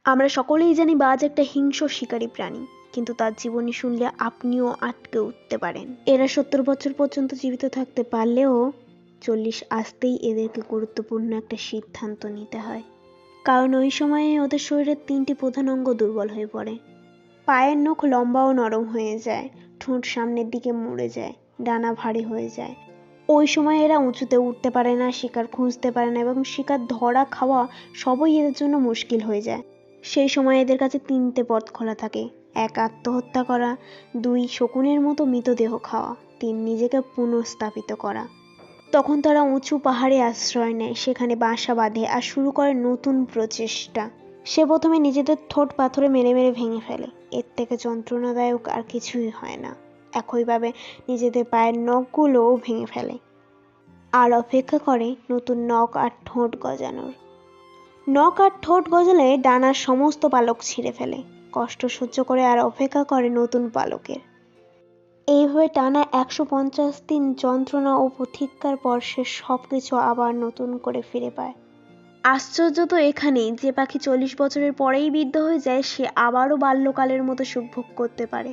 আমরা সকলেই জানি বাজ একটা হিংস্র শিকারী প্রাণী, কিন্তু তার জীবনী শুনলে আপনিও আটকে উঠতে পারেন। এরা 70 বছর পর্যন্ত জীবিত থাকতে পারলেও 40 আসতেই এদেরকে গুরুত্বপূর্ণ একটা সিদ্ধান্ত নিতে হয়, কারণ ওই সময়ে ওদের শরীরের 3টি প্রধান অঙ্গ দুর্বল হয়ে পড়ে। পায়ের নখ লম্বা ও নরম হয়ে যায়, ঠোঁট সামনের দিকে মুড়ে যায়, ডানা ভারী হয়ে যায়। ওই সময় এরা উঁচুতে উঠতে পারে না, শিকার খুঁজতে পারে না, এবং শিকার ধরা খাওয়া সবই এদের জন্য মুশকিল হয়ে যায়। সেই সময় এদের কাছে 3টে পথ খোলা থাকে: 1 আত্মহত্যা করা, 2 শকুনের মতো মৃতদেহ খাওয়া, 3 নিজেকে পুনঃস্থাপিত করা। তখন তারা উঁচু পাহাড়ে আশ্রয় নেয়, সেখানে বাসা বাঁধে আর শুরু করে নতুন প্রচেষ্টা। সে প্রথমে নিজেদের ঠোঁট পাথরে মেরে মেরে ভেঙে ফেলে, এর থেকে যন্ত্রণাদায়ক আর কিছুই হয় না। একইভাবে নিজেদের পায়ের নখগুলোও ভেঙে ফেলে আর অপেক্ষা করে নতুন নখ আর ঠোঁট গজানোর। নখ আর ঠোঁট গজালে ডানার সমস্ত পালক ছিঁড়ে ফেলে, কষ্ট সহ্য করে আর অপেক্ষা করে নতুন পালকের। এইভাবে টানা 150 দিন যন্ত্রণা ও প্রতীক্ষার পর সে সবকিছু আবার নতুন করে ফিরে পায়। আশ্চর্য তো এখানেই যে পাখি 40 বছরের পরেই বৃদ্ধ হয়ে যায়, সে আবারও বাল্যকালের মতো সুখ ভোগ করতে পারে।